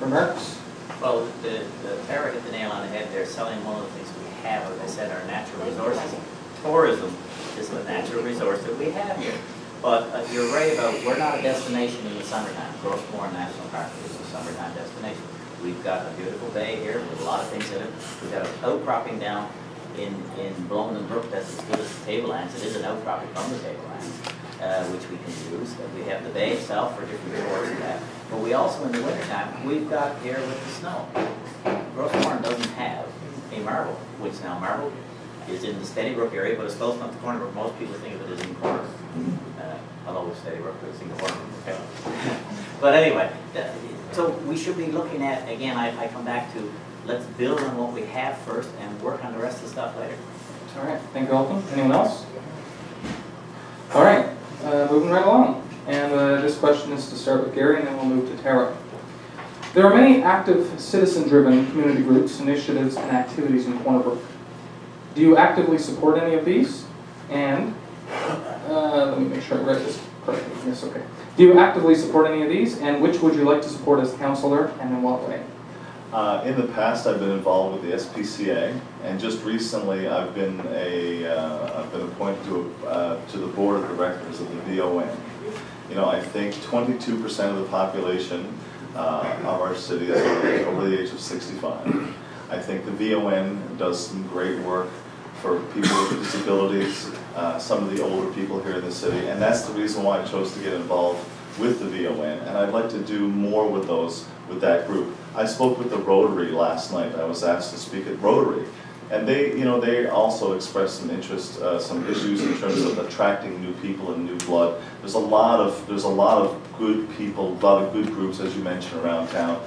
remarks? Well, the Tara hit the nail on the head. They're selling one of the things we have, as I said, our natural resources. Tourism is the natural resource that we have here. But you're right about, we're not a destination in the summertime. Grossmore National Park is a summertime destination. We've got a beautiful bay here with a lot of things in it. We've got an outcropping down in Brook that's as good as the tablelands. It is an outcropping from the tablelands, which we can use. We have the bay itself for different resorts and that. But we also, in the wintertime, we've got here with the snow. Grossmore doesn't have a marble, which now marble is in the Steady Brook area, but it's close enough to Corner Brook. Most people think of it as in Corner. Hello, Steady Brook, but it's in Corner Brook. But anyway, so we should be looking at, again, I come back to, let's build on what we have first and work on the rest of the stuff later. All right, thank you, Alton. Anyone else? All right, moving right along. And this question is to start with Gary, and then we'll move to Tara. There are many active citizen-driven community groups, initiatives, and activities in Corner Brook. Do you actively support any of these? And, let me make sure I read this correctly. Yes, okay. Do you actively support any of these? And which would you like to support as councillor, and in what way? In the past, I've been involved with the SPCA, and just recently, I've been appointed to the board of directors of the VON. You know, I think 22% of the population of our city is over the age of 65. I think the VON does some great work for people with disabilities, some of the older people here in the city, and that's the reason why I chose to get involved with the VON, and I'd like to do more with that group. I spoke with the Rotary last night. I was asked to speak at Rotary, and they also expressed some interest, some issues in terms of attracting new people and new blood. There's a lot of good people, a lot of good groups, as you mentioned, around town.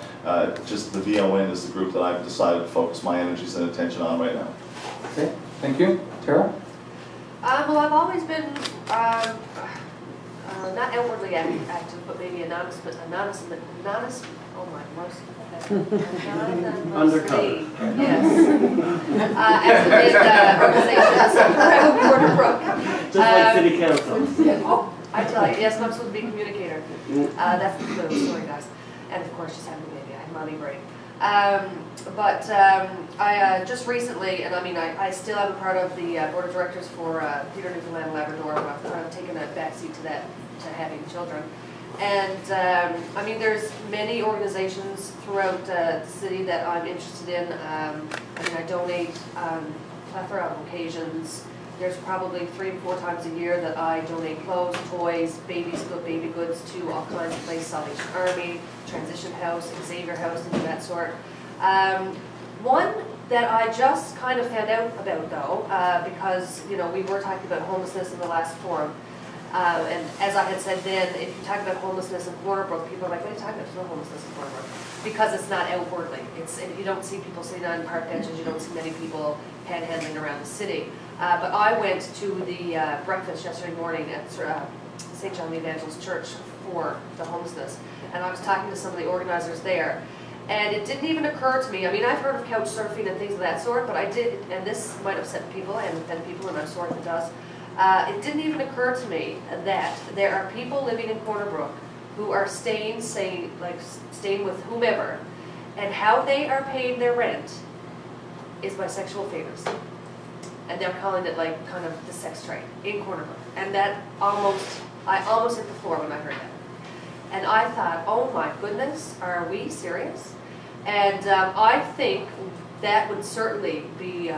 Just the VON is the group that I've decided to focus my energies and attention on right now. Okay, thank you. Tara? Well, I've always been not outwardly active, but maybe anonymous. Oh my mercy. Undercover. Yes. As the big organization of Corner Brook. Just like city council. Oh, I tell you, yes, I'm supposed to be a communicator. That's the clue. Sorry, guys. And of course, just having a baby. I have money brain. I just recently, and I mean, I still am a part of the board of directors for Peter, Newfoundland and Labrador. I've kind of taken a backseat to that, to having children. And I mean, there's many organizations throughout the city that I'm interested in. I mean, I donate plethora of occasions. There's probably 3 or 4 times a year that I donate clothes, toys, baby goods to all kinds of places, Salvation Army, Transition House, Xavier House, and that sort. One that I just kind of found out about though, because you know we were talking about homelessness in the last forum, and as I had said then, if you talk about homelessness in Corner Brook, people are like, "What are you talking about? There's no homelessness in Corner Brook," because it's not outwardly. You don't see people sitting on park benches. You don't see many people panhandling around the city. But I went to the breakfast yesterday morning at St. John the Evangelist Church for the homelessness, and I was talking to some of the organizers there, and it didn't even occur to me. I mean, I've heard of couch surfing and things of that sort, but I did, and this might upset people and offend people, and I'm sorry if it does. It didn't even occur to me that there are people living in Corner Brook who are staying with whomever, and how they are paying their rent is by sexual favors. And they're calling it like kind of the sex trade in Corner Brook. And that I almost hit the floor when I heard that. And I thought, oh my goodness, are we serious? And I think that would certainly be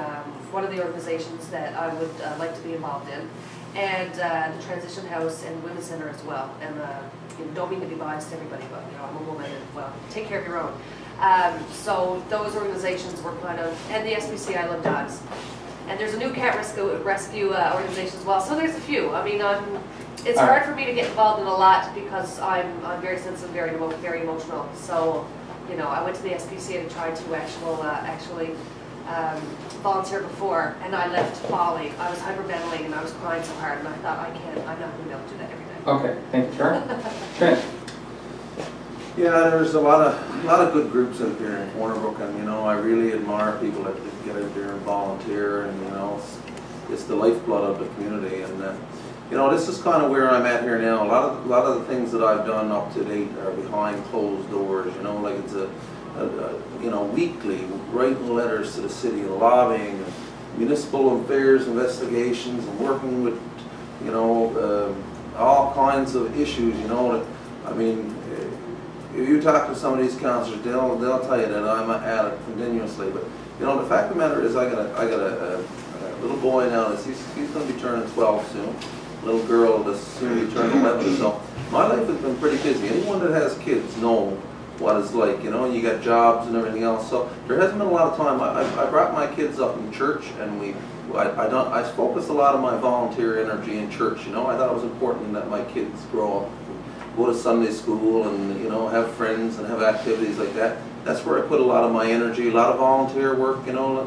one of the organizations that I would like to be involved in. And the Transition House and Women's Center as well. And you know, don't mean to be biased to everybody, but you know, I'm a woman and well, take care of your own. So those organizations were kind of, and the SPCA, I Love Dogs. And there's a new cat rescue organization as well. So there's a few. I mean, it's hard for me to get involved in a lot because I'm very sensitive, very emotional. So, you know, I went to the SPCA to try to actually volunteer before, and I left bawling. I was hyperventilating, and I was crying so hard, and I thought, I'm not going to be able to do that every day. Okay, thank you, Sharon. Trent. Yeah, there's a lot of good groups out there in Corner Brook, and you know, I really admire people that get out there and volunteer, and you know, it's the lifeblood of the community. And you know, this is kind of where I'm at here now. A lot of the things that I've done up to date are behind closed doors. You know, like weekly, writing letters to the city, lobbying, and municipal affairs investigations, and working with, you know, all kinds of issues, you know. That, I mean, if you talk to some of these councillors, they'll tell you that I'm at it continuously. But you know, the fact of the matter is, I got a little boy now. He's going to be turning 12 soon. Little girl that's soon to be turning 11. So my life has been pretty busy. Anyone that has kids know what it's like, you know. And you got jobs and everything else. So there hasn't been a lot of time. I brought my kids up in church, and I focused a lot of my volunteer energy in church. You know, I thought it was important that my kids grow up, go to Sunday school, and you know, have friends and have activities like that. That's where I put a lot of my energy, a lot of volunteer work, you know,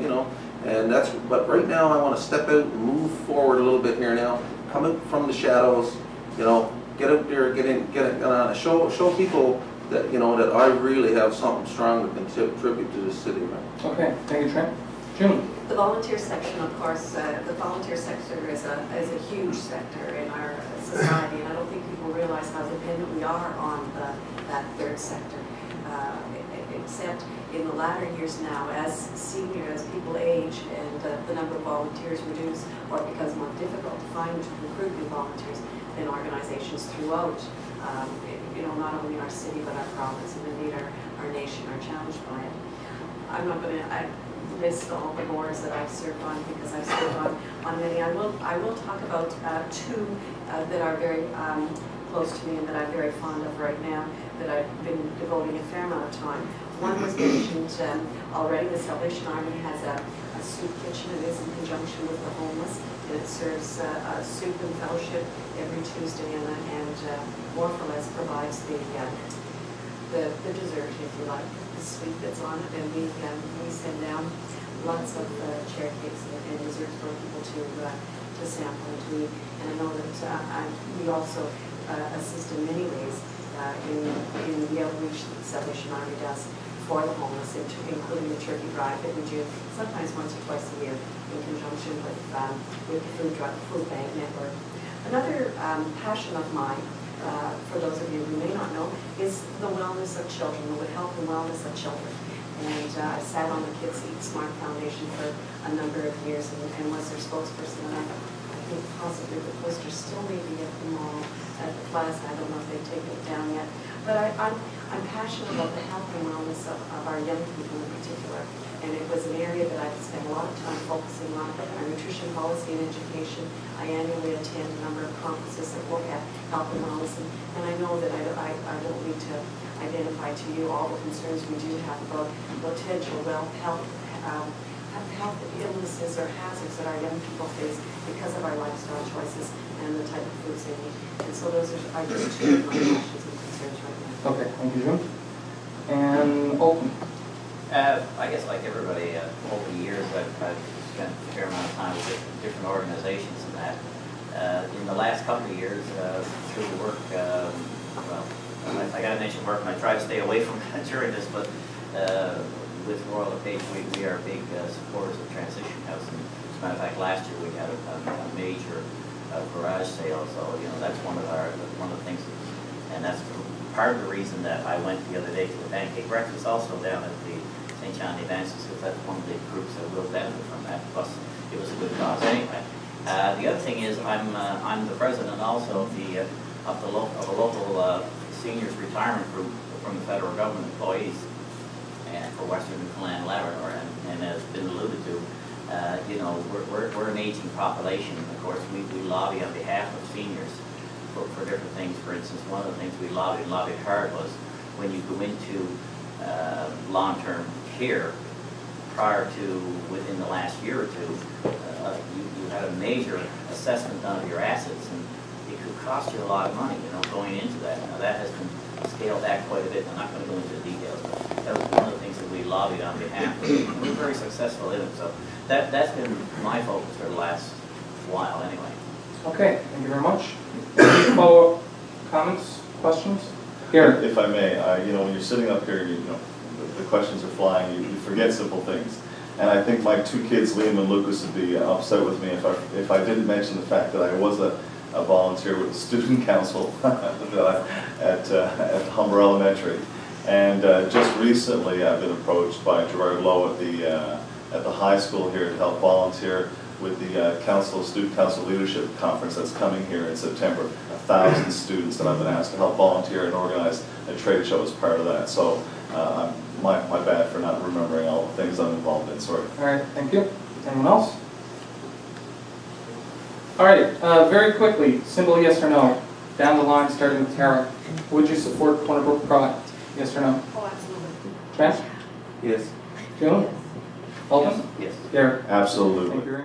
and that's. But right now, I want to step out and move forward a little bit here now. Come out from the shadows, you know, get out there, get on, show people that, you know, that I really have something strong to contribute to this city. Right? Okay, thank you, Trent. June. The volunteer section, of course, the volunteer sector is a huge sector in our society, and I don't think people realize how dependent we are on that third sector. Except in the latter years now, as people age and the number of volunteers reduce, or it becomes more difficult to find to recruit new volunteers, then organizations throughout, you know, not only our city but our province and indeed our nation are challenged by it. I'm not going to list all the boards that I've served on, because I've served on many. I will talk about two that are very close to me and that I'm very fond of right now, that I've been devoting a fair amount of time. One was mentioned already. The Salvation Army has a soup kitchen. It is in conjunction with the homeless, and it serves soup and fellowship every Tuesday, and more or less provides the dessert, if you like, the sweet that's on it, and we send down lots of chair cakes and desserts for people to sample and to eat. And I know that we also assist in many ways in the outreach that the Salvation Army does for the homeless, including the turkey drive that we do sometimes once or twice a year in conjunction with the food bank network. Another passion of mine, for those of you who may not know, is the wellness of children, the health and wellness of children. And I sat on the Kids Eat Smart Foundation for a number of years and was their spokesperson. And I think possibly the poster still may be at the mall, at the plaza. I don't know if they've taken it down yet. But I'm passionate about the health and wellness of our young people in particular. And it was an area that I've spent a lot of time focusing on, our nutrition policy and education. I annually attend a number of conferences that look at health and wellness. And I know that I don't need to identify to you all the concerns we do have about potential health illnesses or hazards that our young people face because of our lifestyle choices and the type of foods they eat. And so those are just two of my passions and concerns right now. Okay, thank you, June. And Alton. I guess like everybody, over the years I've spent a fair amount of time with different organizations and that. In the last couple of years, through work, I got to mention work, and I try to stay away from it during this, but with Royal LePage, we are big supporters of Transition House. And as a matter of fact, last year we had a major garage sale, so you know that's one of the things, and that's part of the reason that I went the other day to the pancake breakfast, also down at the St. John Advances, because that's one of the groups that will benefit from that. Plus, it was a good cause anyway. The other thing is I'm the president also of a local seniors retirement group from the federal government employees and for Western Newfoundland and Labrador, and as been alluded to, you know, we're an aging population. Of course, we lobby on behalf of seniors for different things. For instance, one of the things we lobbied hard was when you go into long-term care, prior to within the last year or two, you had a major assessment done of your assets, and it could cost you a lot of money, you know, going into that. Now that has been scaled back quite a bit. I'm not going to go into the details, but that was one of the things that we lobbied on behalf of. We were very successful in it, so that's been my focus for the last while anyway. Okay, thank you very much. Any follow-up comments, questions? Gary. If I may, you know, when you're sitting up here, you know, the questions are flying, you forget simple things. And I think my two kids, Liam and Lucas, would be upset with me if I didn't mention the fact that I was a volunteer with the student council at Humber Elementary. And just recently, I've been approached by Gerard Lowe at the high school here to help volunteer with the Student Council Leadership Conference that's coming here in September. 1,000 students that I've been asked to help volunteer and organize a trade show as part of that. So my bad for not remembering all the things I'm involved in, sorry. All right, thank you. Anyone else? All right, very quickly, simple yes or no. Down the line, starting with Tara. Would you support Corner Brook product? Yes or no? Oh, absolutely. Ben? Yes. June? Alton? Yes. Gary? Absolutely. Thank you very much.